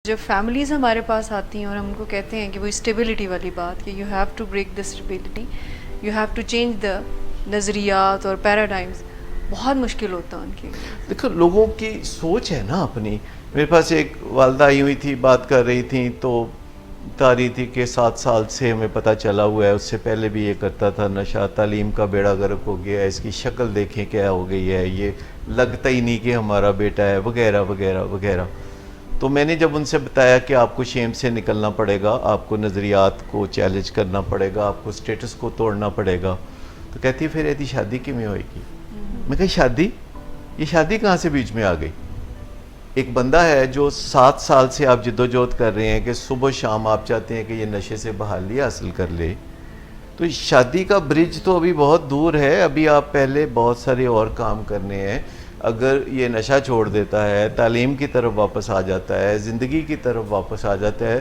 جب فیملیز ہمارے پاس آتی ہیں اور ہم ان کو کہتے ہیں کہ وہ اسٹیبلٹی والی بات کہ you have to break the stability, you have to change the نظریات اور پیراڈائمز، بہت مشکل ہوتا ہے ان کے لیے. دیکھو لوگوں کی سوچ ہے نا اپنی. میرے پاس ایک والدہ آئی ہوئی تھی، بات کر رہی تھیں تو بتا رہی تھی کہ 7 سال سے ہمیں پتہ چلا ہوا ہے، اس سے پہلے بھی یہ کرتا تھا نشہ، تعلیم کا بیڑا غرق ہو گیا ہے، اس کی شکل دیکھیں کیا ہو گئی ہے، یہ لگتا ہی نہیں کہ ہمارا بیٹا ہے، وغیرہ وغیرہ وغیرہ. تو میں نے جب ان سے بتایا کہ آپ کو شیم سے نکلنا پڑے گا، آپ کو نظریات کو چیلنج کرنا پڑے گا، آپ کو سٹیٹس کو توڑنا پڑے گا، تو کہتی پھر ایسی شادی کیوں میں ہوئے گی؟ میں کہا شادی؟ یہ شادی کہاں سے بیچ میں آ گئی؟ ایک بندہ ہے جو 7 سال سے آپ جدوجہد کر رہے ہیں کہ صبح شام آپ چاہتے ہیں کہ یہ نشے سے بحالی حاصل کر لے، تو شادی کا برج تو ابھی بہت دور ہے. ابھی آپ پہلے بہت سارے اور کام کرنے ہیں. اگر یہ نشہ چھوڑ دیتا ہے، تعلیم کی طرف واپس آ جاتا ہے، زندگی کی طرف واپس آ جاتا ہے،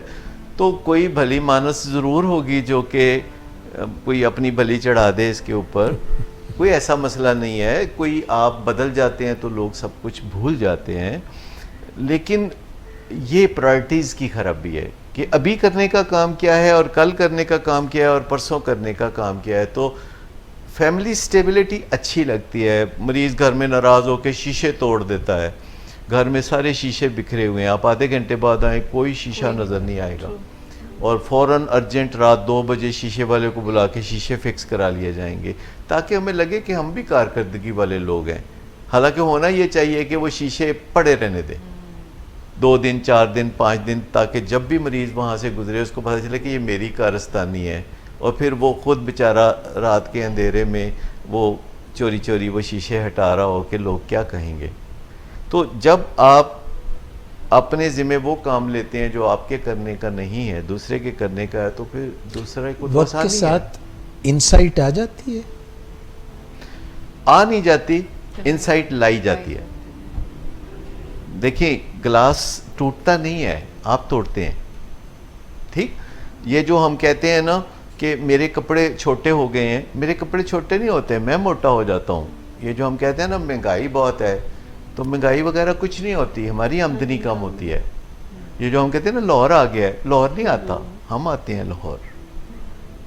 تو کوئی بھلی مانس ضرور ہوگی جو کہ کوئی اپنی بلی چڑھا دے اس کے اوپر. کوئی ایسا مسئلہ نہیں ہے. کوئی آپ بدل جاتے ہیں تو لوگ سب کچھ بھول جاتے ہیں، لیکن یہ پرائرٹیز کی خرابی ہے کہ ابھی کرنے کا کام کیا ہے اور کل کرنے کا کام کیا ہے اور پرسوں کرنے کا کام کیا ہے. تو فیملی سٹیبلٹی اچھی لگتی ہے. مریض گھر میں ناراض ہو کے شیشے توڑ دیتا ہے، گھر میں سارے شیشے بکھرے ہوئے ہیں، آپ آدھے گھنٹے بعد آئیں کوئی شیشہ نظر نہیں آئے گا، اور فوراً ارجنٹ رات 2 بجے شیشے والے کو بلا کے شیشے فکس کرا لیے جائیں گے تاکہ ہمیں لگے کہ ہم بھی کارکردگی والے لوگ ہیں. حالانکہ ہونا یہ چاہیے کہ وہ شیشے پڑے رہنے دیں 2 دن 4 دن 5 دن، تاکہ جب بھی مریض وہاں سے گزرے اس کو پتہ چلے کہ یہ میری کارستانی ہے، اور پھر وہ خود بیچارہ رات کے اندھیرے میں وہ چوری چوری وہ شیشے ہٹا رہا ہو کہ لوگ کیا کہیں گے. تو جب آپ اپنے ذمہ وہ کام لیتے ہیں جو آپ کے کرنے کا نہیں ہے، دوسرے کے کرنے کا ہے، تو پھر دوسرے کو تو وقت کے ساتھ انسائٹ آ جاتی ہے، آ نہیں جاتی، انسائٹ لائی جاتی ہے. دیکھیں گلاس ٹوٹتا نہیں ہے، آپ توڑتے ہیں. ٹھیک، یہ جو ہم کہتے ہیں نا کہ میرے کپڑے چھوٹے ہو گئے ہیں، میرے کپڑے چھوٹے نہیں ہوتے، میں موٹا ہو جاتا ہوں. یہ جو ہم کہتے ہیں نا مہنگائی بہت ہے، تو مہنگائی وغیرہ کچھ نہیں ہوتی، ہماری آمدنی کم ہوتی ہے. یہ جو ہم کہتے ہیں نا لاہور آ گیا ہے، لاہور نہیں آتا، ہم آتے ہیں لاہور.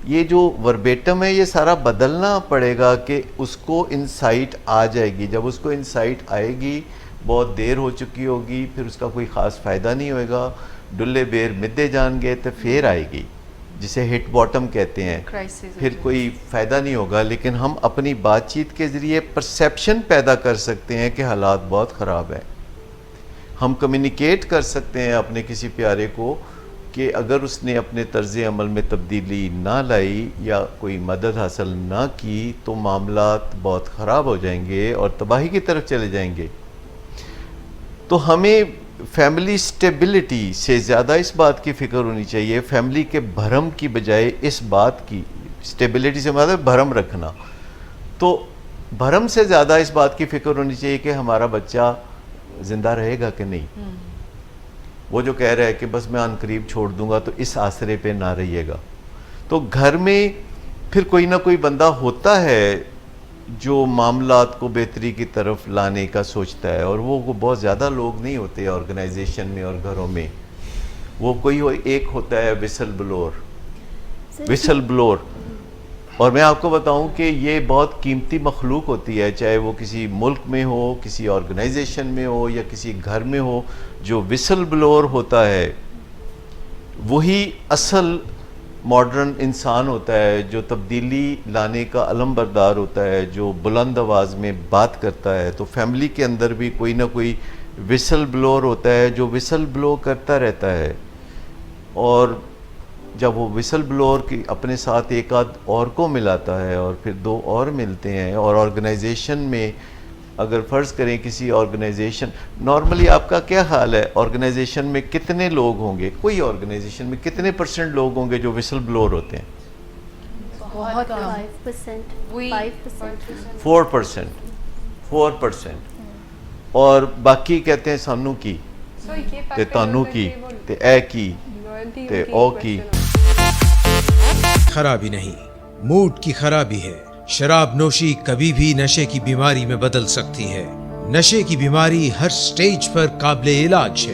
یہ جو وربیٹم ہے یہ سارا بدلنا پڑے گا کہ اس کو انسائٹ آ جائے گی. جب اس کو انسائٹ آئے گی بہت دیر ہو چکی ہوگی، پھر اس کا کوئی خاص فائدہ نہیں ہوئے گا. ڈلے بیر مدے جان گئے تو پھر آئے گی، جسے ہٹ باٹم کہتے ہیں، پھر کوئی فائدہ نہیں ہوگا. لیکن ہم اپنی بات چیت کے ذریعے پرسیپشن پیدا کر سکتے ہیں کہ حالات بہت خراب ہیں. ہم کمیونیکیٹ کر سکتے ہیں اپنے کسی پیارے کو کہ اگر اس نے اپنے طرز عمل میں تبدیلی نہ لائی یا کوئی مدد حاصل نہ کی تو معاملات بہت خراب ہو جائیں گے اور تباہی کی طرف چلے جائیں گے. تو ہمیں فیملی سٹیبلٹی سے زیادہ اس بات کی فکر ہونی چاہیے، فیملی کے بھرم کی بجائے اس بات کی. سٹیبلٹی سے مطلب بھرم رکھنا، تو بھرم سے زیادہ اس بات کی فکر ہونی چاہیے کہ ہمارا بچہ زندہ رہے گا کہ نہیں. وہ جو کہہ رہا ہے کہ بس میں عن قریب چھوڑ دوں گا، تو اس آسرے پہ نہ رہیے گا. تو گھر میں پھر کوئی نہ کوئی بندہ ہوتا ہے جو معاملات کو بہتری کی طرف لانے کا سوچتا ہے، اور وہ بہت زیادہ لوگ نہیں ہوتے آرگنائزیشن میں اور گھروں میں. وہ کوئی ایک ہوتا ہے وسل بلور. اور میں آپ کو بتاؤں کہ یہ بہت قیمتی مخلوق ہوتی ہے، چاہے وہ کسی ملک میں ہو، کسی آرگنائزیشن میں ہو یا کسی گھر میں ہو. جو وسل بلور ہوتا ہے وہی اصل ماڈرن انسان ہوتا ہے، جو تبدیلی لانے کا علم بردار ہوتا ہے، جو بلند آواز میں بات کرتا ہے. تو فیملی کے اندر بھی کوئی نہ کوئی وسل بلور ہوتا ہے جو وسل بلو کرتا رہتا ہے. اور جب وہ وسل بلور کی اپنے ساتھ ایک آدھ اور کو ملاتا ہے اور پھر 2 اور ملتے ہیں، اور آرگنائزیشن میں اگر فرض کریں کسی آرگنائزیشن، نارملی آپ کا کیا خیال ہے آرگنائزیشن میں کتنے لوگ ہوں گے، کوئی آرگنائزیشن میں کتنے % لوگ ہوں گے جو وسل بلور ہوتے ہیں؟ بہت کم، 4%. اور باقی کہتے ہیں سانو کی تے تانو کی تے اے کی تے او کی. خرابی نہیں، موڈ کی خرابی ہے. شراب نوشی کبھی بھی نشے کی بیماری میں بدل سکتی ہے. نشے کی بیماری ہر سٹیج پر قابل علاج ہے.